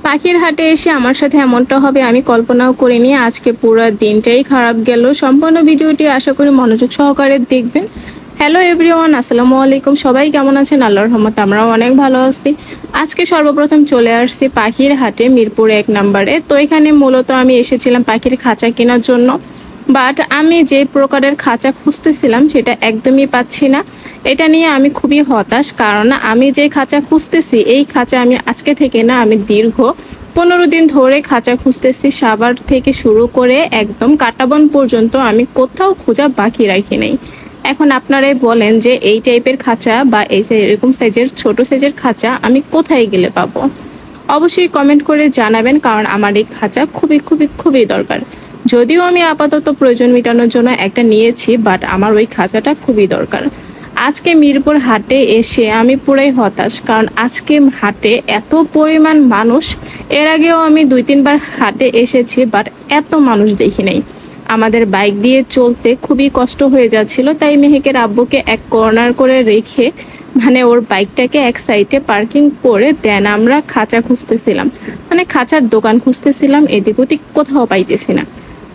পাখির হাটে এসে আমার সাথে এমনটা হবে আমি কল্পনাও করিনি। আজকে পুরো দিনটাই খারাপ গেল। সম্পূর্ণ ভিডিওটি আশা করি মনোযোগ সহকারে দেখবেন। হ্যালো এভরিওয়ান, আসসালামু আলাইকুম। সবাই কেমন আছেন? আল্লাহর রহমতে আমরাও অনেক ভালো আছি। আজকে সর্বপ্রথম চলে আসছি পাখির হাটে, মিরপুর 1 নম্বরে। তো এখানে মূলত আমি এসেছিলাম পাখির খাঁচা কেনার জন্য, বাট আমি যে প্রকারের খাঁচা খুঁজতেছিলাম সেটা একদমই পাচ্ছি না। এটা নিয়ে আমি খুবই হতাশ, কারণ আমি যে খাঁচা খুঁজতেছি এই খাঁচা আমি আজকে থেকে না, আমি দীর্ঘ 15 দিন ধরে খাঁচা খুঁজতেছি। সাভার থেকে শুরু করে একদম কাটাবন পর্যন্ত আমি কোথাও খোঁজা বাকি রাখি নাই। এখন আপনারাই বলেন যে এই টাইপের খাঁচা বা এই এরকম সাইজের ছোট সাইজের খাঁচা আমি কোথায় গেলে পাবো? অবশ্যই কমেন্ট করে জানাবেন, কারণ আমার এই খাঁচা খুবই খুবই খুবই দরকার। যদিও আমি আপাতত প্রয়োজন মেটানোর জন্য একটা নিয়েছি, বাট আমার ওই খাঁচাটা খুবই দরকার। আজকে মিরপুর হাটে এসে আমি পুরাই হতাশ, কারণ আজকে হাটে এত পরিমাণ মানুষ। এর আগেও আমি 2-3 বার হাটে এসেছি, বাট এত মানুষ দেখি নাই। আমাদের বাইক দিয়ে চলতে খুবই কষ্ট হয়ে যাচ্ছিল, তাই মেহেকের আব্বুকে এক কর্নার করে রেখে, মানে ওর বাইকটাকে এক সাইডে পার্কিং করে দেন আমরা খাঁচা খুঁজতেছিলাম, মানে খাঁচার দোকান খুঁজতেছিলাম। এদিক ওদিক কোথাও পাইতেছি না।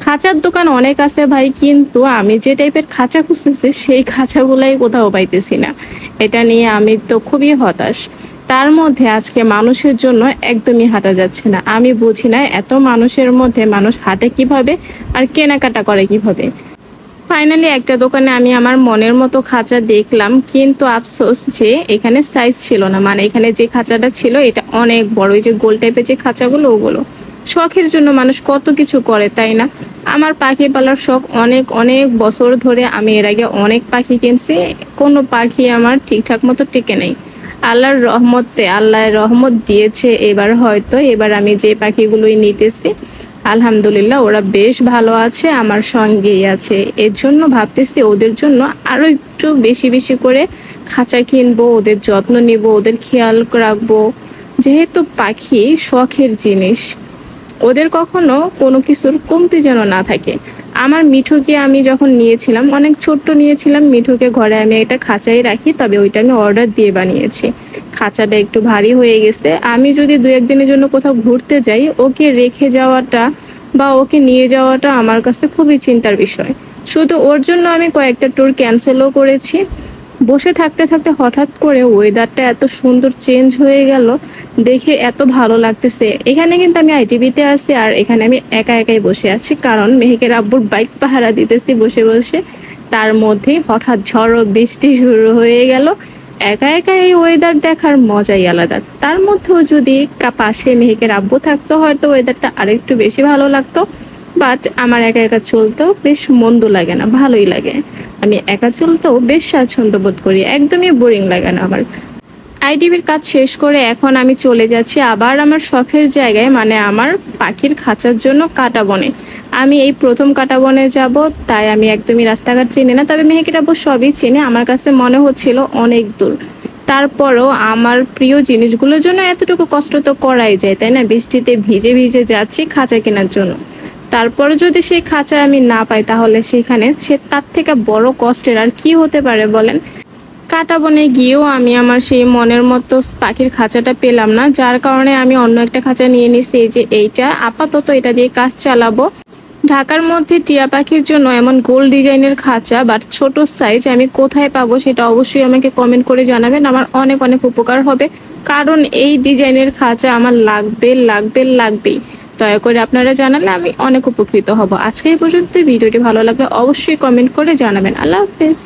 খাঁচার দোকান অনেক আছে ভাই, কিন্তু আমি যে টাইপের খাঁচা খুঁজতেছি সেই খাঁচাগুলাই কোথাও পাইতেছি না। এটা নিয়ে আমি তো খুবই হতাশ। তার মধ্যে আজকে মানুষের জন্য একদমই হাঁটা যাচ্ছে না। আমি বুঝি না এত মানুষের মধ্যে মানুষ হাঁটে কিভাবে আর কেনাকাটা করে কিভাবে। ফাইনালি একটা দোকানে আমি আমার মনের মতো খাঁচা দেখলাম, কিন্তু আফসোস যে এখানে সাইজ ছিল না। মানে এখানে যে খাঁচাটা ছিল এটা অনেক বড়, ওই যে গোল টাইপের যে খাঁচাগুলো ওগুলো। শখের জন্য মানুষ কত কিছু করে, তাই না? আমার পাখি পালার শখ অনেক অনেক বছর ধরে। আমি এর আগে অনেক পাখি কিনছি, কোনো পাখি আমার ঠিকঠাক মতো টিকে নেই। আল্লাহর রহমতে, আল্লাহর রহমত দিয়েছে এবার আমি যে পাখিগুলোই নিতেছি আলহামদুলিল্লাহ ওরা বেশ ভালো আছে, আমার সঙ্গেই আছে। এর জন্য ভাবতেছি ওদের জন্য আরো একটু বেশি বেশি করে খাঁচা কিনবো, ওদের যত্ন নিব, ওদের খেয়াল রাখবো। যেহেতু পাখি শখের জিনিস, ওদের কখনো কোনো কিছুর কমতি যেন না থাকে। আমার মিঠুকে আমি যখন নিয়েছিলাম, অনেক ছোট্ট নিয়েছিলাম মিঠুকে, ঘরে আমি এটা খাঁচাই রাখি, তবে ওইটা আমি অর্ডার দিয়ে বানিয়েছি। খাঁচাটা একটু ভারী হয়ে গেছে। আমি যদি 2-1 দিনের জন্য কোথাও ঘুরতে যাই, ওকে রেখে যাওয়াটা বা ওকে নিয়ে যাওয়াটা আমার কাছে খুবই চিন্তার বিষয়। শুধু ওর জন্য আমি কয়েকটা ট্যুর ক্যান্সেলও করেছি। বসে থাকতে থাকতে হঠাৎ করে ওয়েদারটা এত সুন্দর চেঞ্জ হয়ে গেল, দেখে এত ভালো লাগতেছে। এখানে কিন্তু আমি আইটিভিতে আছি, আর এখানে আমি একা একাই বসে আছি, কারণ মেহেকের আব্বুর বাইক পাহারা দিতেছি বসে বসে। তার মধ্যেই হঠাৎ ঝড় বৃষ্টি শুরু হয়ে গেল। একা একা এই ওয়েদার দেখার মজাই আলাদা। তার মধ্যেও যদি পাশে মেহেকের আব্বু থাকতো, হয়তো ওয়েদারটা আরেকটু বেশি ভালো লাগতো। বাট আমার একা একা চলতেও বেশ মন্দ লাগে না, ভালোই লাগে। আমি একা চলতেও বেশ স্বাচ্ছন্দ্য বোধ করি, একদমই বোরিং লাগে না আমার। আইটিভির কাজ শেষ করে এখন আমি চলে যাচ্ছি আবার আমার শখের জায়গায়, মানে আমার পাখির খাঁচার জন্য কাটাবনে। আমি এই প্রথম কাটাবনে যাব, তাই আমি একদমই রাস্তাঘাট চিনি না, তবে মেহেকের আব্বু সবই চিনি। আমার কাছে মনে হচ্ছিল অনেক দূর, তারপরও আমার প্রিয় জিনিসগুলোর জন্য এতটুকু কষ্ট তো করাই যায়, তাই না? বৃষ্টিতে ভিজে ভিজে যাচ্ছি খাঁচা কেনার জন্য। তারপর যদি সেই খাঁচা আমি না পাই, তাহলে সেখানে তার থেকে বড় কষ্টের আর কি হতে পারে বলেন? কাটাবনে গিয়েও আমি আমার সেই মনের মতো পাখির খাঁচাটা পেলাম না, যার কারণে আমি অন্য একটা খাঁচা নিয়ে নিছি। এই যে এইটা, আপাতত এটা দিয়ে কাজ চালাবো। ঢাকার মধ্যে টিয়া পাখির জন্য এমন গোল ডিজাইনের খাঁচা বাট ছোট সাইজ আমি কোথায় পাবো সেটা অবশ্যই আমাকে কমেন্ট করে জানাবেন। আমার অনেক অনেক উপকার হবে, কারণ এই ডিজাইনের খাঁচা আমার লাগবে লাগবে লাগবেই। দয়া করে আপনারা জানালে আমি অনেক উপকৃত হব। আজকে এই পর্যন্ত। ভিডিওটি ভালো লাগলে অবশ্যই কমেন্ট করে জানাবেন। আল্লাহ হাফেজ।